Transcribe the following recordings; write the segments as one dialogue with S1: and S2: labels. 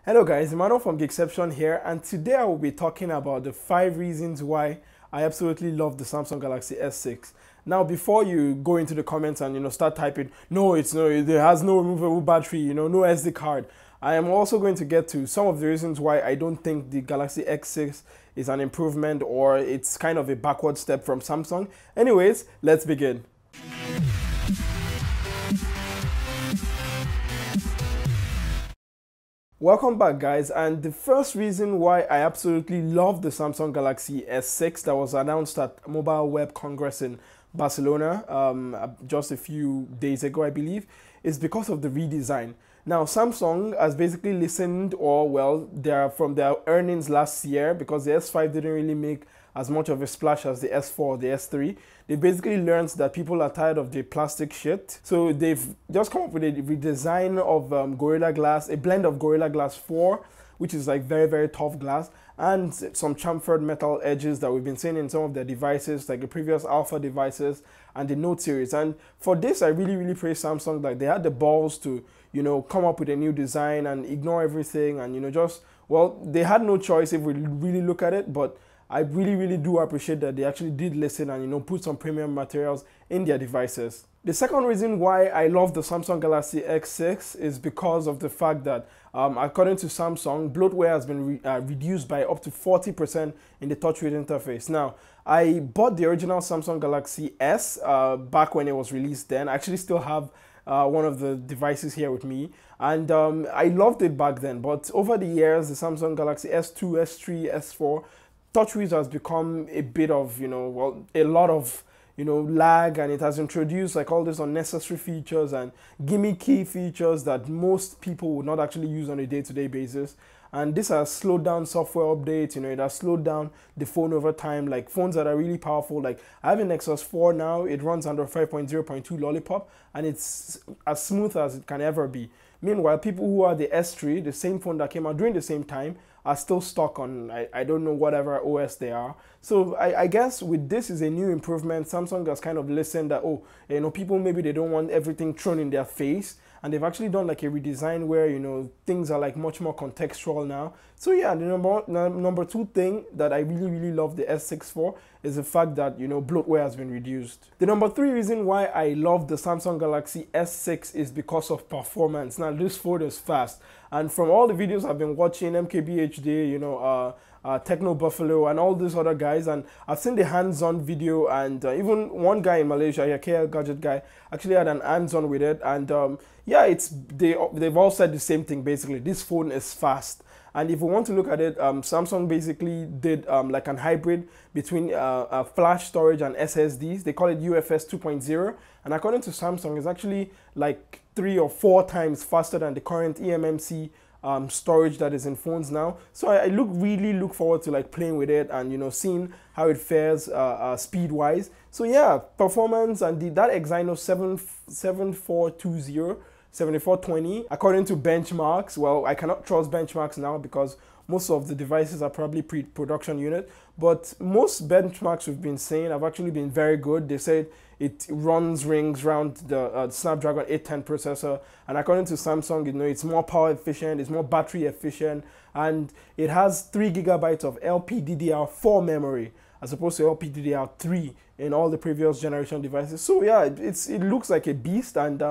S1: Hello guys, Emmanuel from Geekception here, and today I will be talking about the 5 reasons why I absolutely love the Samsung Galaxy S6. Now, before you go into the comments and start typing, no, it has no removable battery, no SD card. I am also going to get to some of the reasons why I don't think the Galaxy S6 is an improvement or it's kind of a backward step from Samsung. Anyways, let's begin. Welcome back guys, and the first reason why I absolutely love the Samsung Galaxy S6 that was announced at Mobile Web Congress in Barcelona just a few days ago, I believe, is because of the redesign. Now, Samsung has basically listened, or well, from their earnings last year, because the S5 didn't really make as much of a splash as the S4 or the S3. They basically learned that people are tired of the plastic shit. So they've just come up with a redesign of Gorilla Glass, a blend of Gorilla Glass 4, which is like very, very tough glass, and some chamfered metal edges that we've been seeing in some of their devices, like the previous Alpha devices and the Note series. And for this, I really, really praise Samsung that they had the balls to, come up with a new design and ignore everything and, well, they had no choice if we really look at it, but I really, really do appreciate that they actually did listen and, put some premium materials in their devices. The second reason why I love the Samsung Galaxy S6 is because of the fact that, according to Samsung, bloatware has been reduced by up to 40% in the touch read interface. Now, I bought the original Samsung Galaxy S back when it was released then. I actually still have one of the devices here with me, and I loved it back then. But over the years, the Samsung Galaxy S2, S3, S4, TouchWiz has become a bit of, a lot of, lag, and it has introduced like all these unnecessary features and gimmicky features that most people would not actually use on a day-to-day basis. And this has slowed down software updates, it has slowed down the phone over time, like phones that are really powerful. Like I have an Nexus 4 now, it runs under 5.0.2 Lollipop, and it's as smooth as it can ever be. Meanwhile, people who are the S3, the same phone that came out during the same time, are still stuck on, I don't know, whatever OS they are. So I guess with this is a new improvement. Samsung has kind of listened that, people maybe they don't want everything thrown in their face. And they've actually done like a redesign where, things are like much more contextual now. So yeah, the number two thing that I really, really love the S6 for is the fact that, bloatware has been reduced. The number 3 reason why I love the Samsung Galaxy S6 is because of performance. Now, this phone is fast. And from all the videos I've been watching, MKBHD, Techno Buffalo and all these other guys, and I've seen the hands-on video, and even one guy in Malaysia, a KL Gadget guy, actually had an hands-on with it, and yeah, they've all said the same thing basically. This phone is fast. And if we want to look at it, Samsung basically did like an hybrid between flash storage and SSDs. They call it UFS 2.0, and according to Samsung, it's actually like 3 or 4 times faster than the current eMMC storage that is in phones now. So I really look forward to like playing with it and seeing how it fares speed wise. So yeah, performance and that Exynos 7420, according to benchmarks. Well, I cannot trust benchmarks now because most of the devices are probably pre-production unit, but most benchmarks we've been saying have actually been very good. They said it rings around the Snapdragon 810 processor, and according to Samsung, it's more power efficient, it's more battery efficient, and it has 3 GB of LPDDR4 memory as opposed to LPDDR3 in all the previous generation devices. So yeah, it looks like a beast, and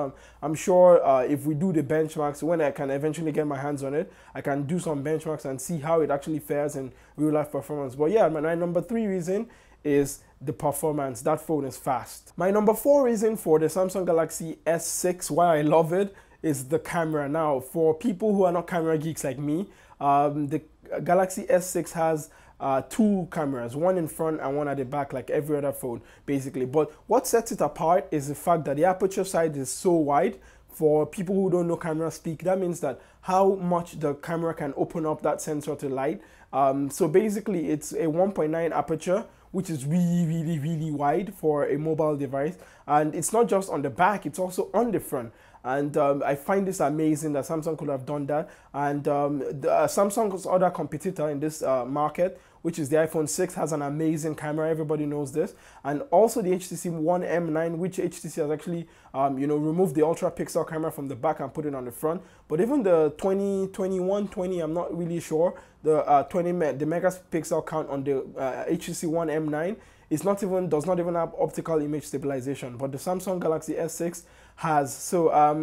S1: I'm sure if we do the benchmarks, when I can eventually get my hands on it, I can do some benchmarks and see how it actually fares in real life performance. But yeah, my number 3 reason is the performance. That phone is fast. My number 4 reason for the Samsung Galaxy S6, why I love it, is the camera. Now, for people who are not camera geeks like me, the Galaxy S6 has 2 cameras, one in front and one at the back, like every other phone basically. But what sets it apart is the fact that the aperture size is so wide. For people who don't know camera speak, that means that how much the camera can open up that sensor to light. So basically it's a 1.9 aperture, which is really, really, really wide for a mobile device. And it's not just on the back, it's also on the front. And I find this amazing that Samsung could have done that. And Samsung's other competitor in this market, which is the iPhone 6, has an amazing camera. Everybody knows this. And also the HTC One M9, which HTC has actually, removed the ultra pixel camera from the back and put it on the front. But even the 20, I'm not really sure. The the megapixel count on the HTC One M9 does not even have optical image stabilization. But the Samsung Galaxy S6 has. So I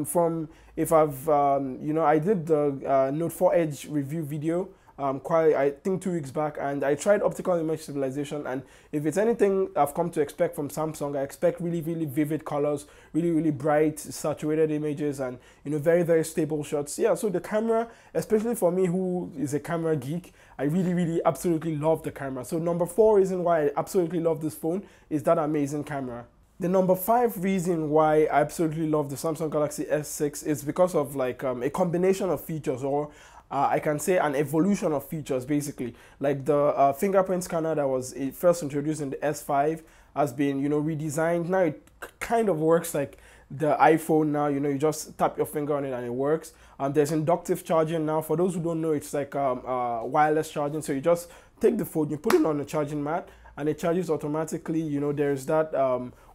S1: did the Note 4 Edge review video I think 2 weeks back, and I tried optical image stabilization, and if it's anything I've come to expect from Samsung, I expect really, really vivid colors, really, really bright saturated images, and very, very stable shots. Yeah, so the camera, especially for me who is a camera geek, I really, really absolutely love the camera. So number 4 reason why I absolutely love this phone is that amazing camera. The number 5 reason why I absolutely love the Samsung Galaxy S6 is because of a combination of features, or I can say an evolution of features, basically. Like the fingerprint scanner that was first introduced in the S5 has been, redesigned. Now it kind of works like the iPhone now. You just tap your finger on it and it works. There's inductive charging now. For those who don't know, it's like wireless charging. So you just take the phone, you put it on the charging mat, and it charges automatically. There's that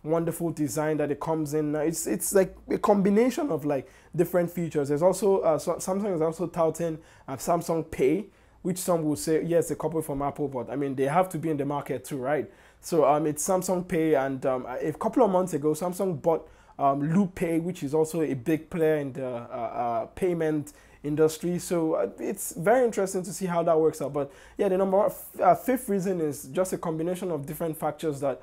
S1: wonderful design that it comes in. It's like a combination of different features. There's also Samsung is also touting Samsung Pay, which some will say yes, a couple from Apple, but I mean they have to be in the market too, right? So it's Samsung Pay, and a couple of months ago Samsung bought Loop Pay, which is also a big player in the payment industry. So it's very interesting to see how that works out. But yeah, the number 5th reason is just a combination of different factors that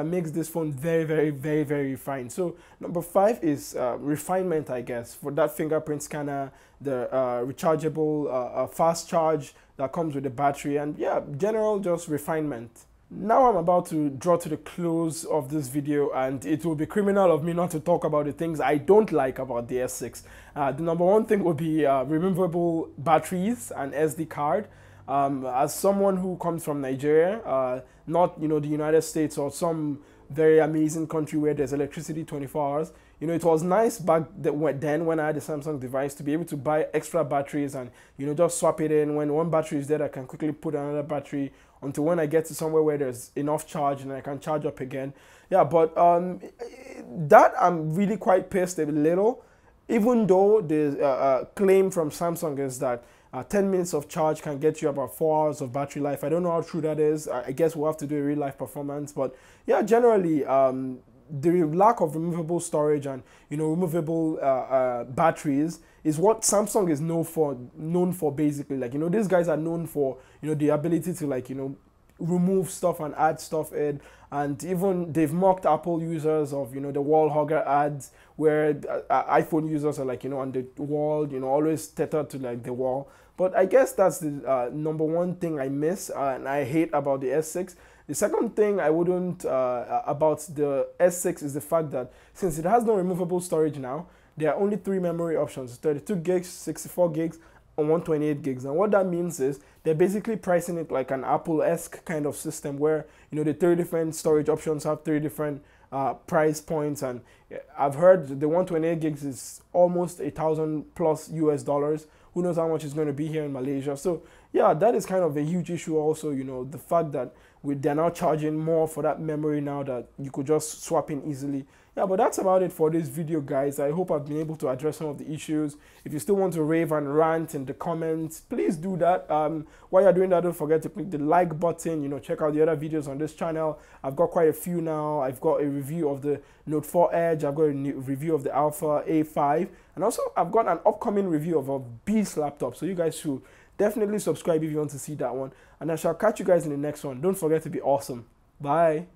S1: makes this phone very, very, very, very refined. So number 5 is refinement, I guess, for that fingerprint scanner, the rechargeable fast charge that comes with the battery, and yeah, general just refinement. Now I'm about to draw to the close of this video, and it will be criminal of me not to talk about the things I don't like about the S6. The number 1 thing would be removable batteries and SD card. As someone who comes from Nigeria, not the United States or some very amazing country where there's electricity 24 hours, it was nice back then when I had a Samsung device to be able to buy extra batteries and just swap it in. When one battery is dead, I can quickly put another battery until when I get to somewhere where there's enough charge and I can charge up again. Yeah, but that I'm really quite pissed a little, even though the claim from Samsung is that 10 minutes of charge can get you about 4 hours of battery life. I don't know how true that is. I guess we'll have to do a real life performance. But yeah, generally, the lack of removable storage and removable batteries is what Samsung is known for basically. These guys are known for the ability to remove stuff and add stuff in, and even they've mocked Apple users of the wall hugger ads, where iPhone users are on the wall, always tethered to the wall. But I guess that's the number 1 thing I miss and I hate about the S6. The second thing I wouldn't about the S6 is the fact that since it has no removable storage now, there are only 3 memory options: 32 gigs, 64 gigs, and 128 gigs. And what that means is they're basically pricing it like an Apple-esque kind of system where the 3 different storage options have 3 different price points. And I've heard the 128 gigs is almost $1,000+ US. Who knows how much it's going to be here in Malaysia. So yeah, that is kind of a huge issue also, the fact that they're now charging more for that memory now that you could just swap in easily. Yeah, but that's about it for this video, guys. I hope I've been able to address some of the issues. If you still want to rave and rant in the comments, please do that. While you're doing that, don't forget to click the like button. Check out the other videos on this channel. I've got quite a few now. I've got a review of the Note 4 Edge. I've got a new review of the Alpha A5. And also, I've got an upcoming review of a beast laptop. So you guys should definitely subscribe if you want to see that one. And I shall catch you guys in the next one. Don't forget to be awesome. Bye.